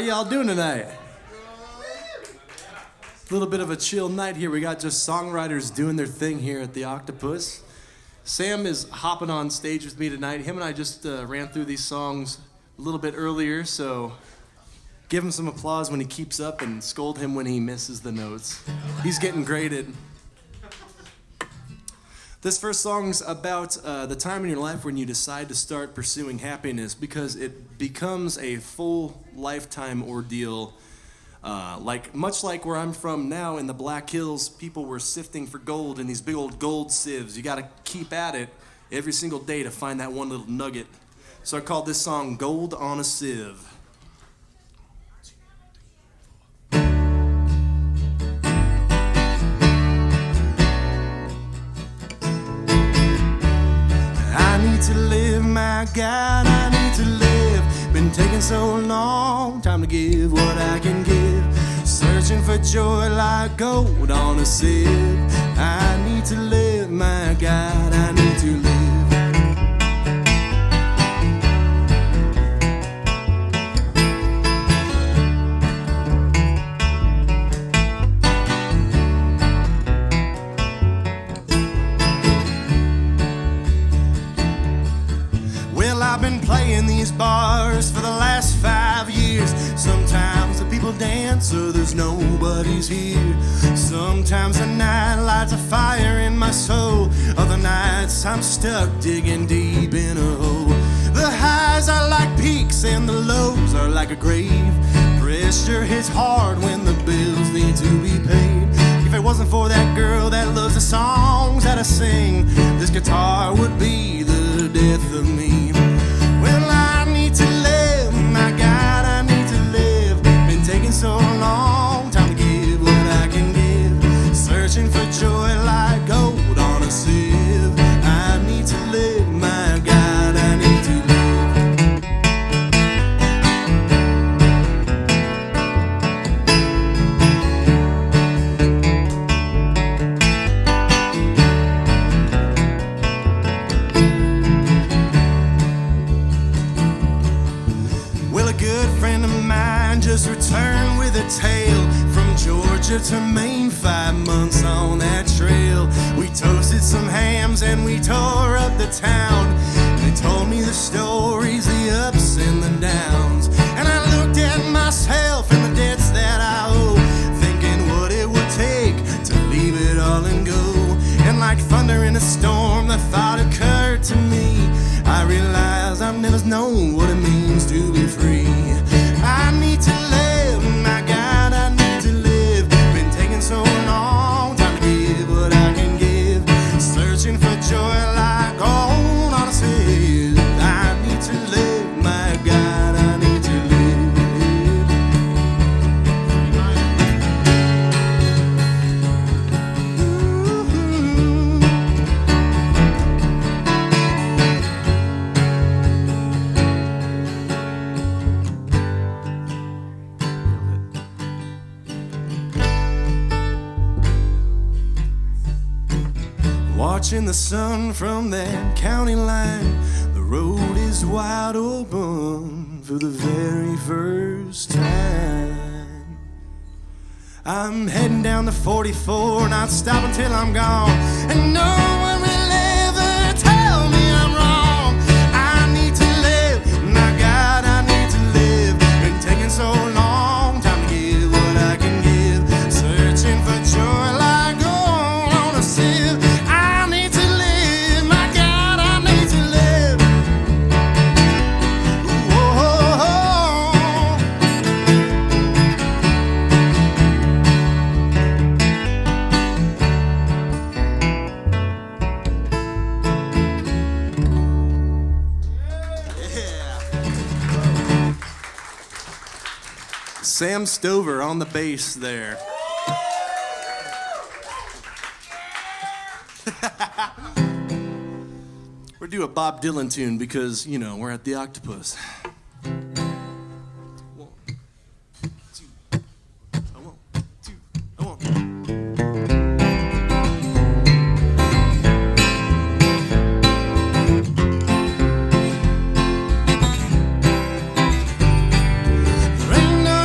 y'all doing tonight? A little bit of a chill night here. We got just songwriters doing their thing here at the Octopus. Sam is hopping on stage with me tonight. Him and I just ran through these songs a little bit earlier, so give him some applause when he keeps up and scold him when he misses the notes. He's getting graded. This first song's about the time in your life when you decide to start pursuing happiness, because it becomes a full lifetime ordeal. Much like where I'm from now in the Black Hills, people were sifting for gold in these big old gold sieves. You gotta keep at it every single day to find that one little nugget. So I called this song Gold on a Sieve. To live, my God, I need to live. Been taking so long, time to give what I can give. Searching for joy like gold on a sieve. I need to live, my God, I need to live. I've been playing these bars for the last 5 years. Sometimes the people dance, others nobody's here. Sometimes the night lights a fire in my soul. Other nights I'm stuck digging deep in a hole. The highs are like peaks and the lows are like a grave. Pressure hits hard when the bills need to be paid. If it wasn't for that girl that loves the songs that I sing, this guitar would be the death of me. Well, I need to live, my God, I need to live. Been taking so long, time to give what I can give. Searching for joy like gold on a sieve. I need to live, my God, I need to live. Just returned with a tale from Georgia to Maine, 5 months on that trail. We toasted some hams and we tore up the town. They told me the stories, the ups and the downs. And I looked at myself and the debts that I owe, thinking what it would take to leave it all and go. And like thunder in a storm, the thought occurred to me. I realized I've never known what it means to be free. I need to live, my God, I need to live. Been taking so long, time to give what I can give. Searching for joy like gold on a sieve. I need to live, my God, I need to live. Watching the sun from that county line, the road is wide open for the very first time. I'm heading down the 44, not stopping till I'm gone, and no one will ever tell me I'm wrong. I need to live, my God, I need to live. Been taking so long, time to give what I can give. Searching for joy like gold on a sieve. Sam Stover on the bass there. We're doing a Bob Dylan tune because, you know, we're at the Octopus. There ain't no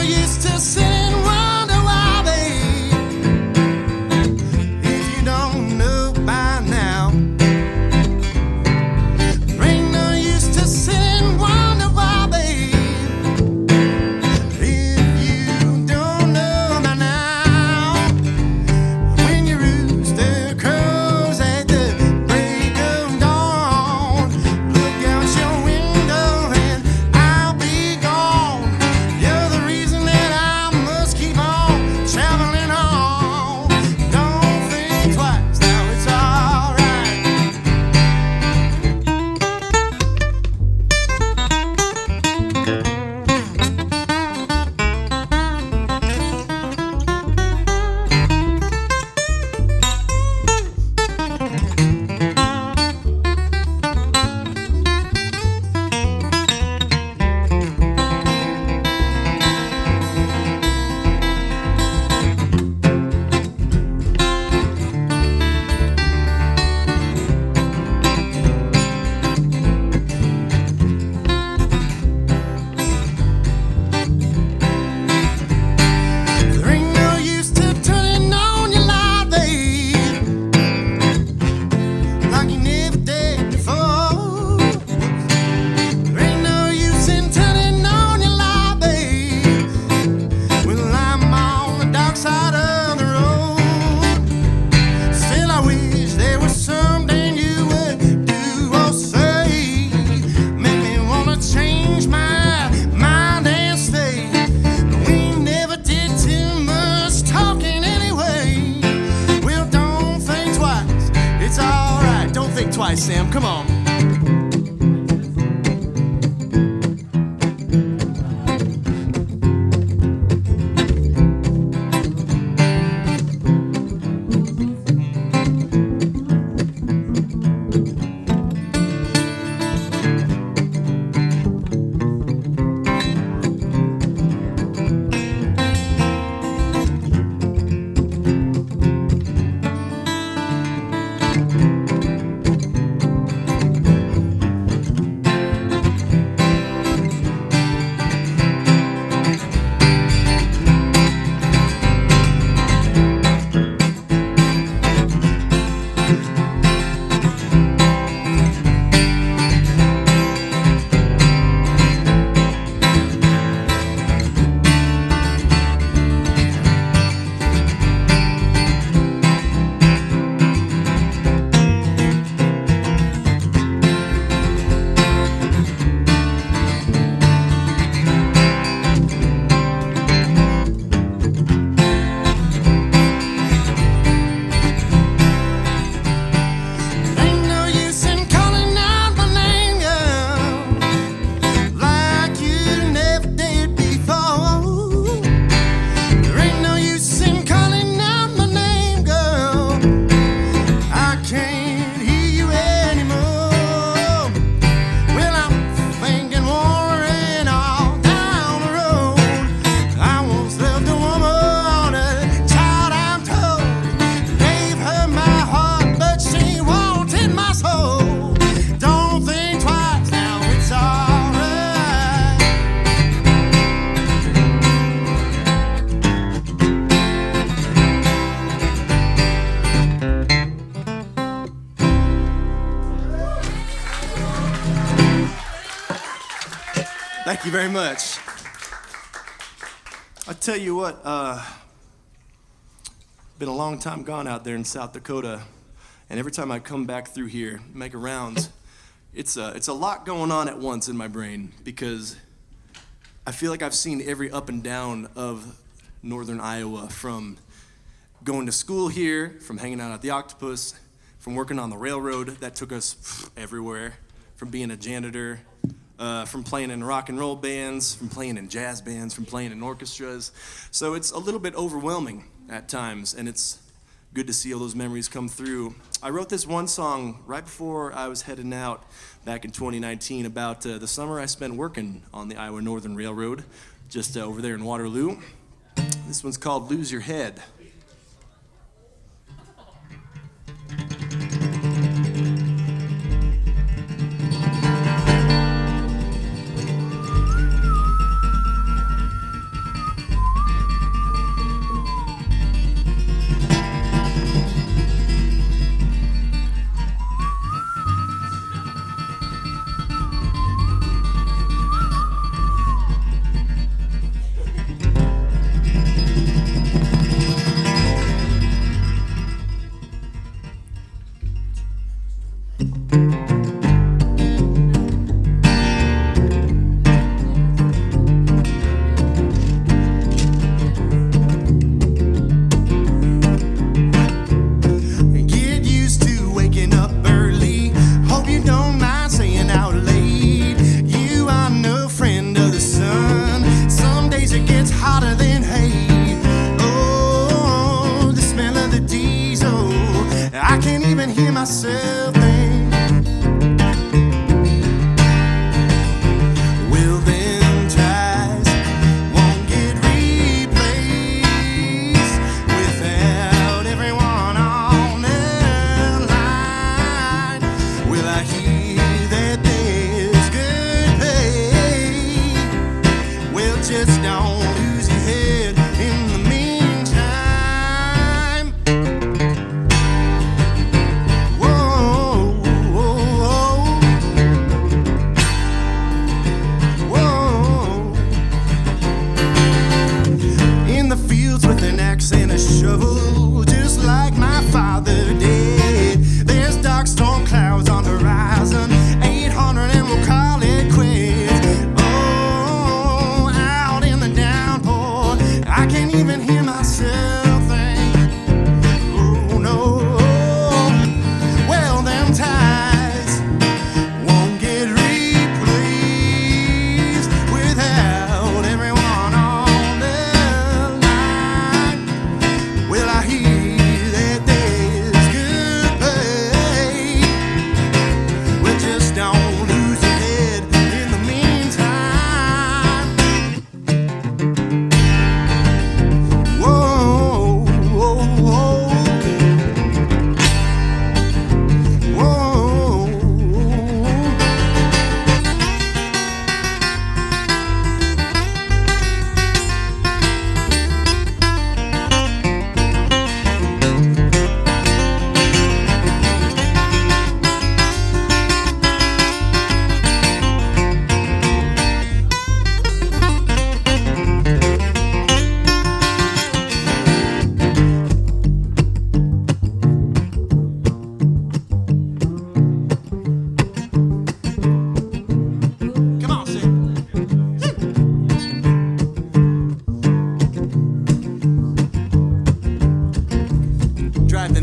twice, Sam. Come on. Thank you very much. I tell you what, been a long time gone out there in South Dakota, and every time I come back through here, make a round, it's a lot going on at once in my brain, because I feel like I've seen every up and down of northern Iowa, from going to school here, from hanging out at the Octopus, from working on the railroad that took us everywhere, from being a janitor, from playing in rock and roll bands, from playing in jazz bands, from playing in orchestras. So it's a little bit overwhelming at times, and it's good to see all those memories come through. I wrote this one song right before I was heading out back in 2019 about the summer I spent working on the Iowa Northern Railroad, just over there in Waterloo. This one's called Lose Your Head. Time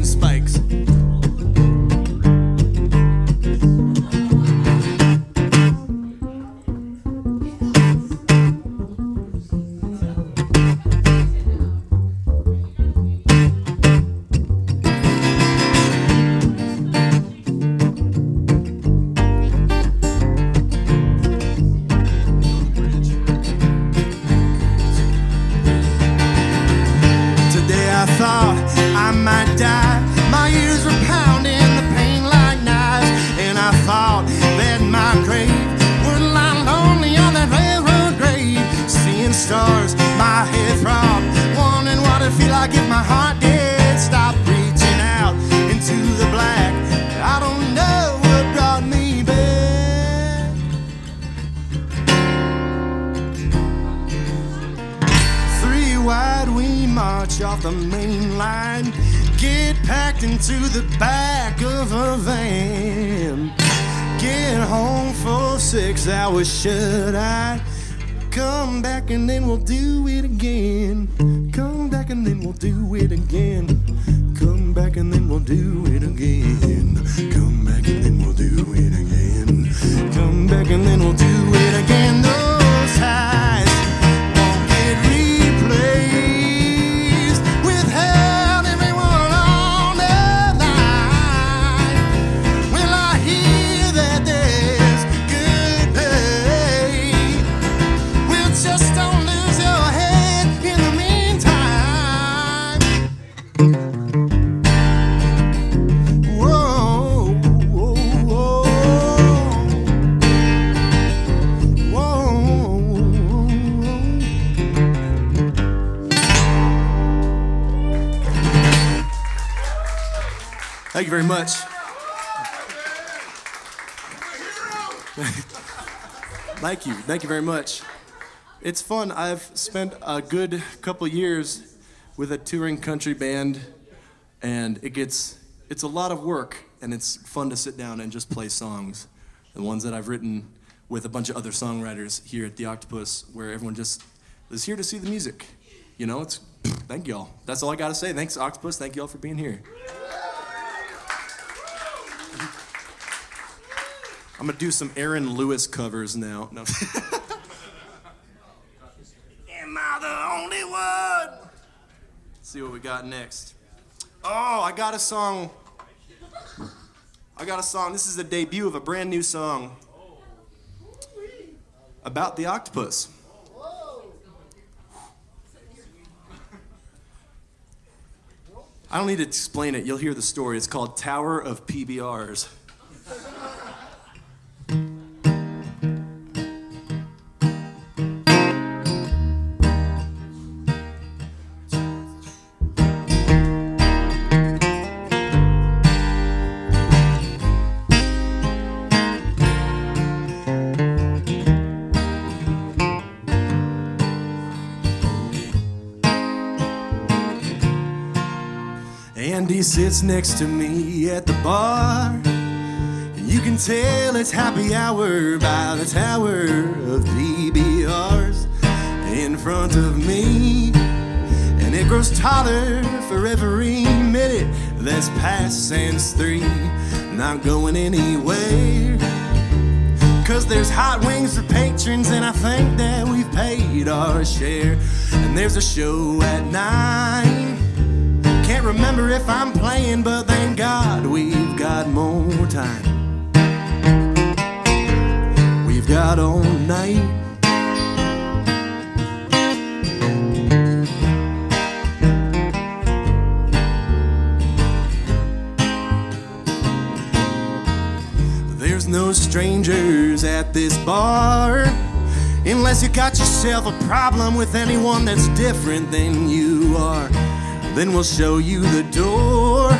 and spikes. Off the main line, get packed into the back of a van, get home for 6 hours shut-eye, come back and then we'll do it again, come back and then we'll do it again, come back and then we'll do it again, come back and then we'll do it again, come back and then we'll do it again. Those highs won't get replayed. Thank you very much. Thank you very much. It's fun. I've spent a good couple years with a touring country band, and it's a lot of work, and it's fun to sit down and just play songs. The ones that I've written with a bunch of other songwriters here at the Octopus, where everyone just is here to see the music. You know, thank y'all. That's all I gotta say. Thanks, Octopus. Thank y'all for being here. I'm gonna do some Aaron Lewis covers now. No. Am I the only one? Let's see what we got next. Oh, I got a song. This is the debut of a brand new song about the octopus. I don't need to explain it. You'll hear the story. It's called Tower of PBRs. Andy sits next to me at the bar, and you can tell it's happy hour by the tower of PBRs in front of me, and it grows taller for every minute that's past since 3, not going anywhere, 'cause there's hot wings for patrons, and I think that we've paid our share, and there's a show at 9. Can't remember if I'm playing, but thank God we've got more time. We've got all night. There's no strangers at this bar, unless you got yourself a problem with anyone that's different than you are. Then we'll show you the door,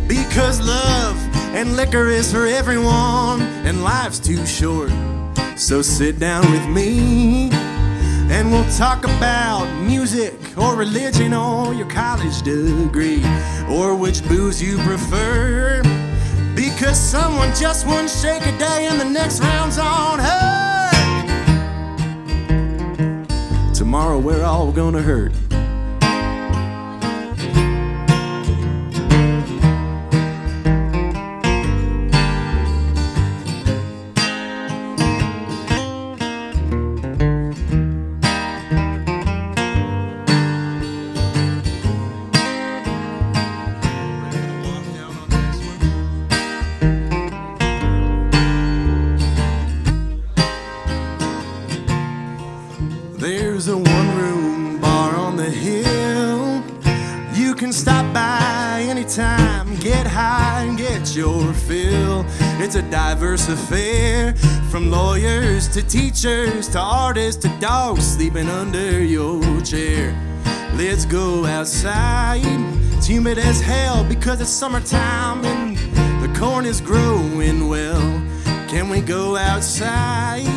because love and liquor is for everyone, and life's too short. So sit down with me, and we'll talk about music or religion or your college degree, or which booze you prefer, because someone just won't shake a day and the next round's on her. Tomorrow we're all gonna hurt. stop by anytime, get high and get your fill. It's a diverse affair, from lawyers to teachers to artists to dogs sleeping under your chair. Let's go outside, it's humid as hell because it's summertime and the corn is growing well. Can we go outside?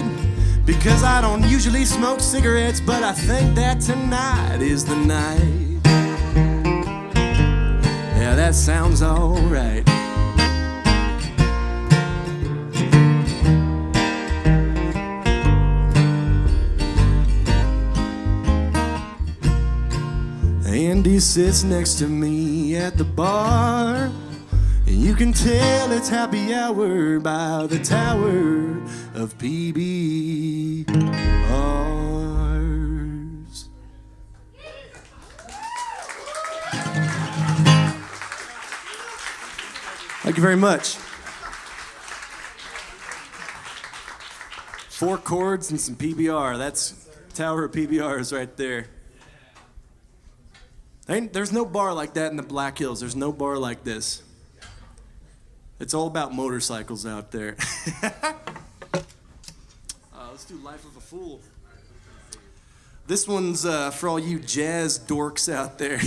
Because I don't usually smoke cigarettes, but I think that tonight is the night. Yeah, that sounds alright. Andy sits next to me at the bar, and you can tell it's happy hour by the tower of PBRs. Thank you very much. 4 chords and some PBR. That's Tower of PBRs right there. There's no bar like that in the Black Hills. There's no bar like this. It's all about motorcycles out there. Let's do Life of a Fool. This one's for all you jazz dorks out there.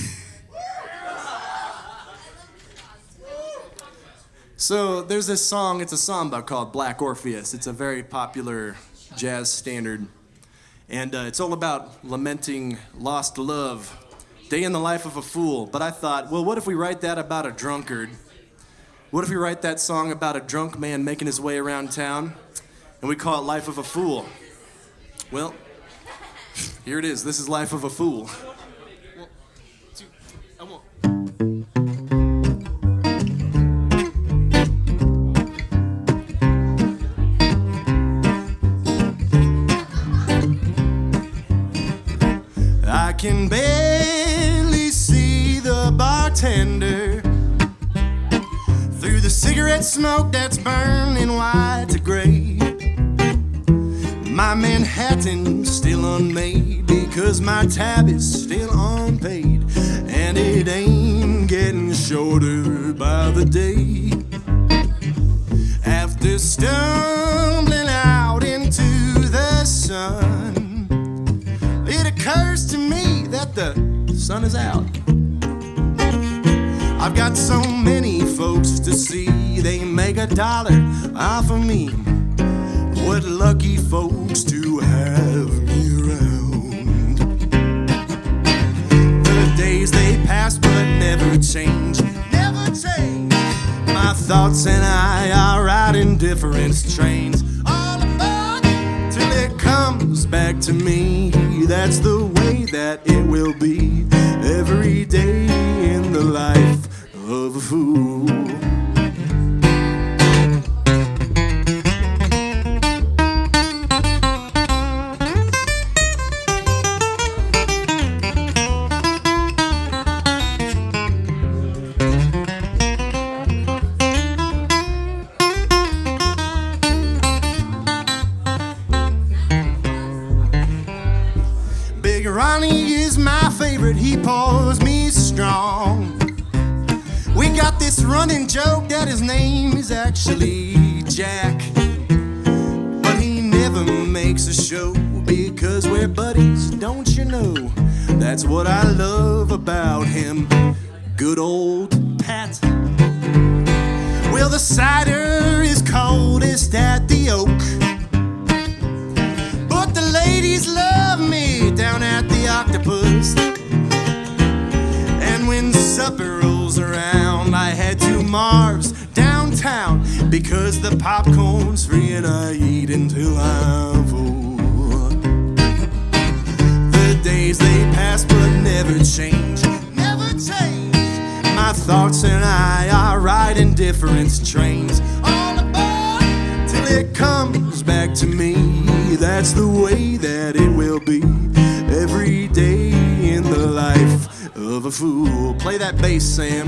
So there's this song, it's a samba called Black Orpheus. It's a very popular jazz standard. And it's all about lamenting lost love, day in the life of a fool. But I thought, well, what if we write that about a drunkard? What if we write that song about a drunk man making his way around town, and we call it Life of a Fool? Well, here it is. This is Life of a Fool. 1, 2, 1. I can barely see the bartender through the cigarette smoke that's burning white to gray. My Manhattan's still unmade because my tab is still unpaid, and it ain't getting shorter by the day. After stumbling out into the sun, it occurs to me that the sun is out. I've got so many folks to see, they make $1 off of me. What lucky folks to have me around. The days they pass but never change, never change. My thoughts and I are riding different trains, all aboard till it comes back to me. That's the way that it will be every day in the life of a fool. Big Ronnie is my favorite, he pours me strong. We got this running joke that his name is actually Jack, but he never makes a show because we're buddies, don't you know? That's what I love about him, good old Pat. Well, the cider is coldest at the Oak, but the ladies love me down at the Octopus. And when supper rolls around, I head to Marv's downtown because the popcorn's free and I eat until I'm full. The days they pass but never change, never change. My thoughts and I are riding different trains, all aboard till it comes back to me. That's the way that it will be every day in the life of a fool. Play that bass, Sam.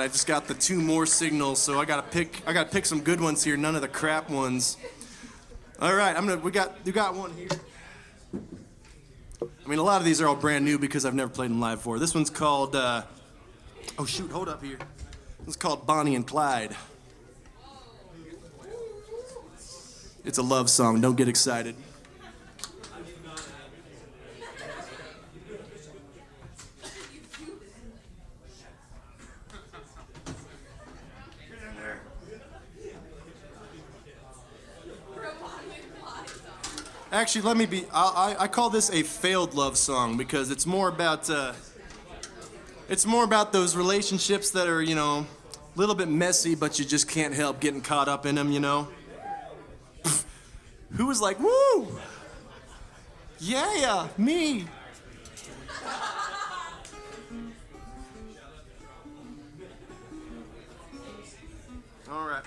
I just got the 2 more signals, so I gotta pick some good ones here, none of the crap ones. All right, we got one here. I mean, a lot of these are all brand new because I've never played them live before. This one's called, oh shoot, hold up here. It's called Bonnie and Clyde. It's a love song, don't get excited. Actually, let me be. I call this a failed love song because it's more about those relationships that are, a little bit messy, but you just can't help getting caught up in them, Who was like, woo? Yeah, me. All right.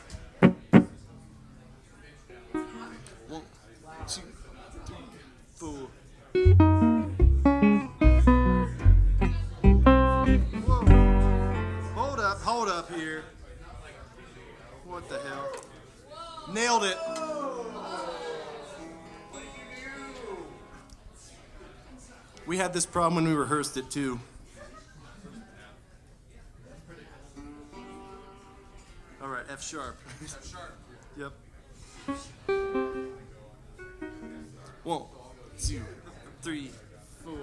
1, 2, 3, 4. Whoa. Hold up here. What the hell? Nailed it. We had this problem when we rehearsed it too. All right, F sharp. F sharp. Yep. 1, 2, 3, 4.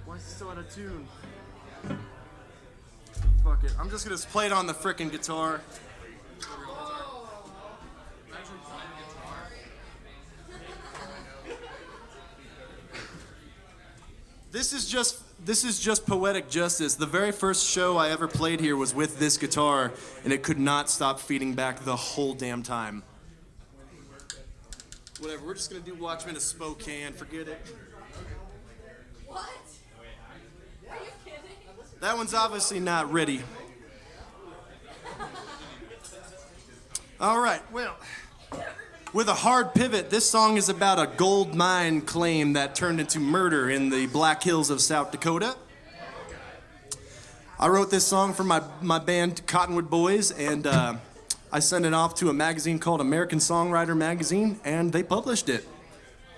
Why is it so out of tune? Fuck it. I'm just gonna play it on the frickin' guitar. This is just poetic justice. The very first show I ever played here was with this guitar, and it could not stop feeding back the whole damn time. Whatever, we're just gonna do Watchmen of Spokane, forget it. What? Are you kidding? That one's obviously not ready. All right, well, with a hard pivot, this song is about a gold mine claim that turned into murder in the Black Hills of South Dakota. I wrote this song for my band Cottonwood Boys, and I sent it off to a magazine called American Songwriter Magazine, and they published it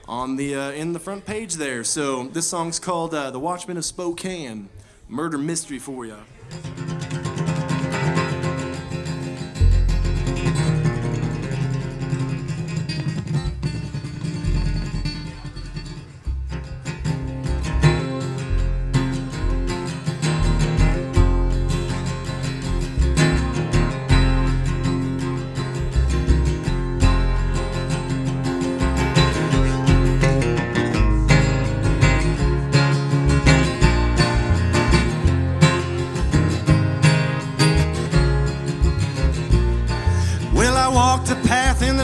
on the in the front page there. So this song's called The Watchmen of Spokane, murder mystery for ya.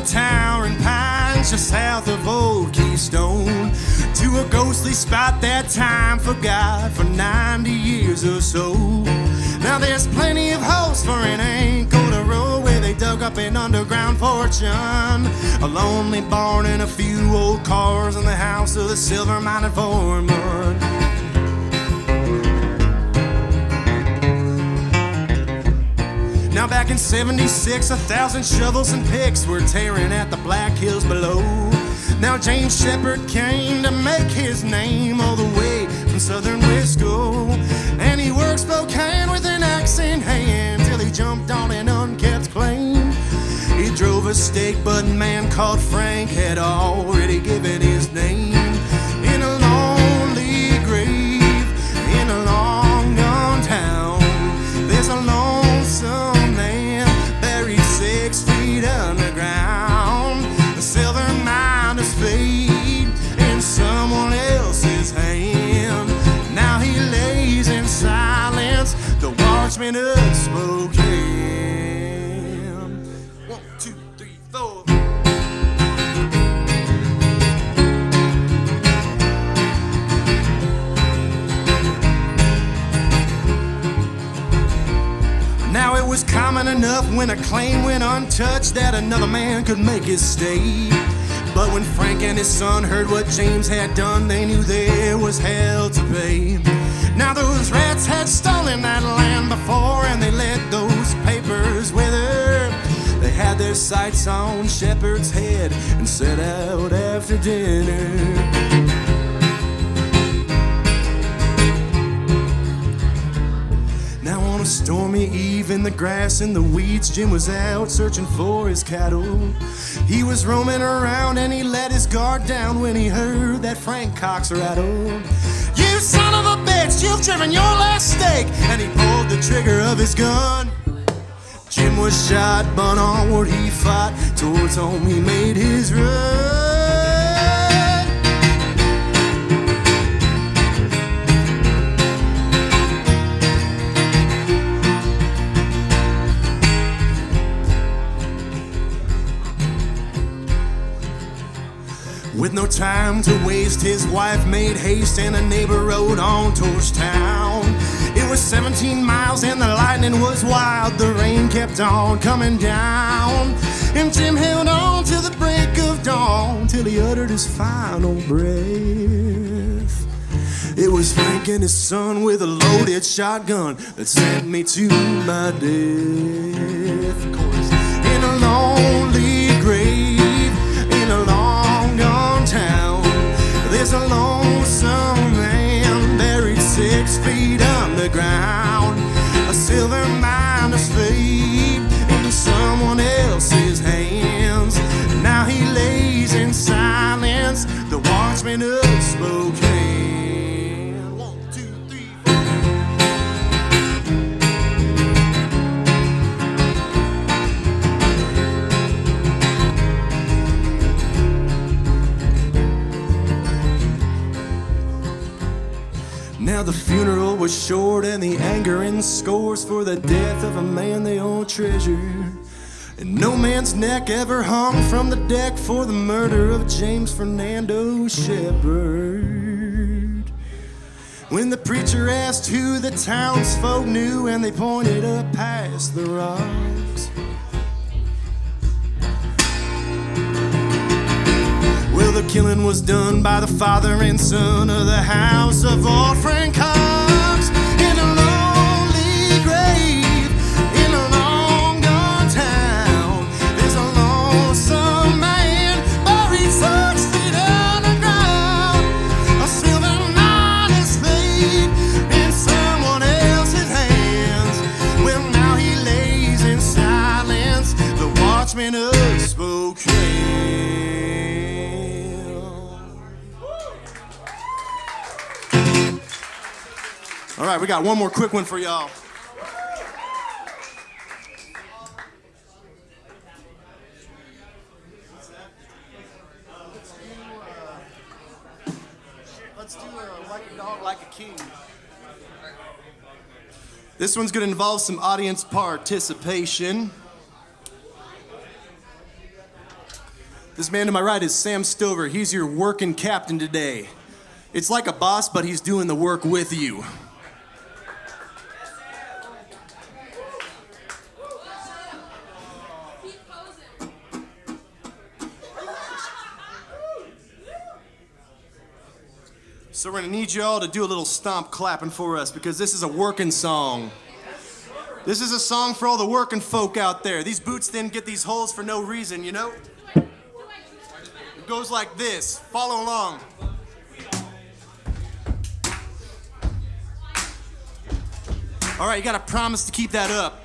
Towering pines just south of Old Keystone, to a ghostly spot that time forgot for 90 years or so. Now there's plenty of holes for an ain't go to row where they dug up an underground fortune, a lonely barn and a few old cars in the house of the silver-minded foreman. Now back in 76, 1,000 shovels and picks were tearing at the Black Hills below. Now James Shepherd came to make his name all the way from southern Wisco, and he worked Spokane with an axe in hand till he jumped on an unkept claim. He drove a stake-button man called Frank had already given his name. In a lonely grave in a long gone town, there's a lonesome 6 feet underground. The silver miners fade in someone else's hand. Now he lays in silence, the Watchman of Spokane. 1, 2, 3, 4. Now it was common enough when a claim went untouched that another man could make his stay. But when Frank and his son heard what James had done, they knew there was hell to pay. Now those rats had stolen that land before, and they let those papers wither. They had their sights on Shepherd's Head and set out after dinner. Now on a stormy eve in the grass and the weeds, Jim was out searching for his cattle. He was roaming around and he let his guard down when he heard that Frank Cox rattle. "You son of a bitch, you've driven your last stake!" And he pulled the trigger of his gun. Jim was shot, but onward he fought. Towards home he made his run. With no time to waste, his wife made haste, and a neighbor rode on towards town. It was 17 miles and the lightning was wild. The rain kept on coming down, and Jim held on till the break of dawn, till he uttered his final breath. It was Frank and his son with a loaded shotgun that sent me to my death. Of course, in a lonely grave, in a long gone town, there's a lonesome man buried 6 feet underground. A silver miner's fate in someone else's hands. Now he lays in silence, the Watchmen of Spokane. 1, 2, 3, 4. Now the funeral was short, and the anger in scores for the death of a man they all treasured. And no man's neck ever hung from the deck for the murder of James Fernando Shepherd. When the preacher asked who the townsfolk knew, and they pointed up past the rocks, well, the killing was done by the father and son of the house of old Frank Cox. In a lonely grave, in a long gone town, there's a lonesome man buried 6 feet underground. A silver miner's fate in someone else's hands. Well, now he lays in silence, the Watchmen of Spokane. All right, we got one more quick one for y'all. Let's do Like a Dog, Like a King. This one's going to involve some audience participation. This man to my right is Sam Stover. He's your working captain today. It's like a boss, but he's doing the work with you. So we're gonna need you all to do a little stomp clapping for us, because this is a working song. This is a song for all the working folk out there. These boots didn't get these holes for no reason, you know? It goes like this. Follow along. All right, you gotta promise to keep that up.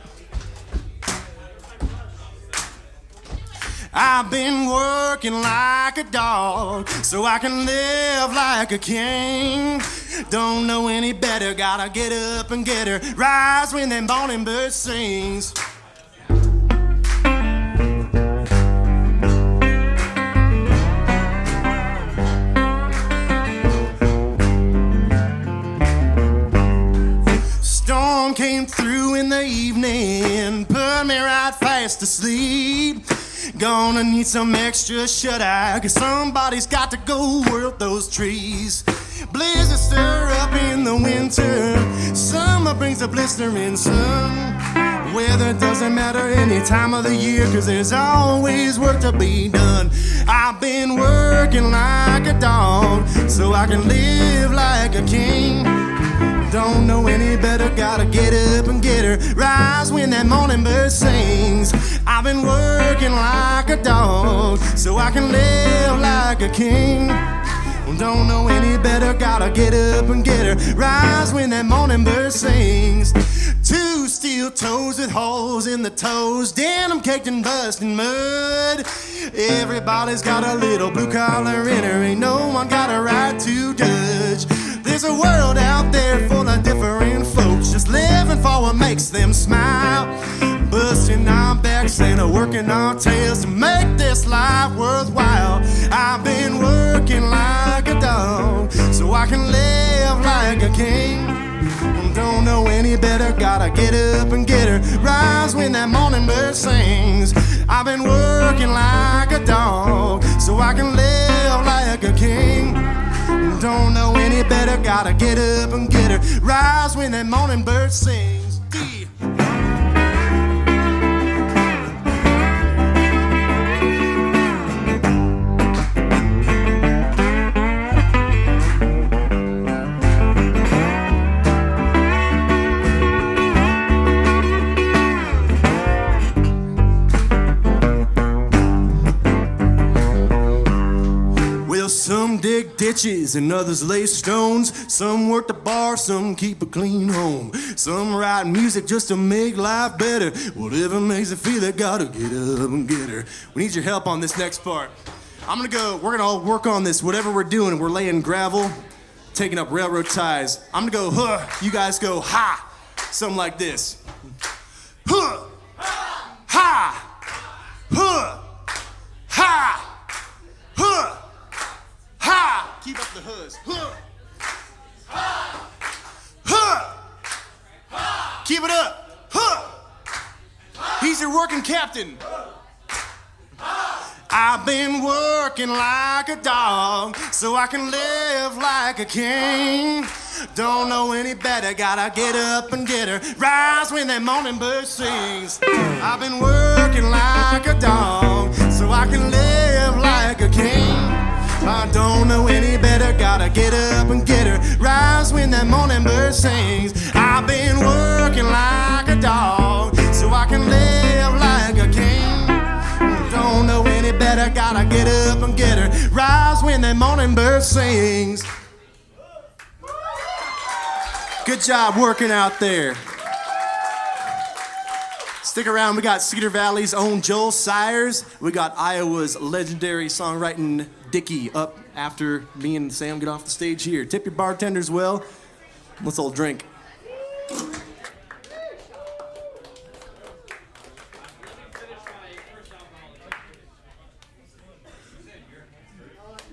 I've been working like a dog so I can live like a king. Don't know any better, gotta get up and get her. Rise when that morning bird sings. Storm came through in the evening, put me right fast to sleep. Gonna need some extra shut-eye, 'cause somebody's got to go work those trees. Blizzards stir up in the winter, summer brings a blistering sun. Weather doesn't matter any time of the year, 'cause there's always work to be done. I've been working like a dog so I can live like a king. Don't know any better, gotta get up and get her. Rise when that morning bird sings. I've been working like a dog so I can live like a king. Don't know any better, gotta get up and get her. Rise when that morning bird sings. Two steel toes with holes in the toes, denim caked and busting mud. Everybody's got a little blue collar in her, ain't no one got a right to judge. There's a world out there full of different folks, just living for what makes them smile. Busting our backs and working our tails to make this life worthwhile. I've been working like a dog so I can live like a king. Don't know any better, gotta get up and get her. Rise when that morning bird sings. I've been working like a dog so I can live like a king. Don't know any better, gotta get up and get her. Rise when that morning bird sings. Some dig ditches and others lay stones. Some work the bar, some keep a clean home. Some write music just to make life better. Whatever makes it feel, they gotta get up and get her. We need your help on this next part. We're gonna all work on this, whatever we're doing. We're laying gravel, taking up railroad ties. I'm gonna go, huh, you guys go, ha. Something like this. Huh, ha, huh, ha, huh. Ha! Keep up the huzz. Huh. Ha! Huh. Ha! Keep it up. Huh. Ha! He's your working captain. Ha! I've been working like a dog so I can live like a king. Don't know any better, gotta get up and get her. Rise when that morning bird sings. I've been working like a dog so I can live like a king. I don't know any better, gotta get up and get her. Rise when that morning bird sings. I've been working like a dog so I can live like a king. Don't know any better, gotta get up and get her. Rise when that morning bird sings. Good job working out there. Stick around, we got Cedar Valley's own Joel Sires. We got Iowa's legendary songwriting Dickie up after me and Sam get off the stage here. Tip your bartenders well. Let's all drink.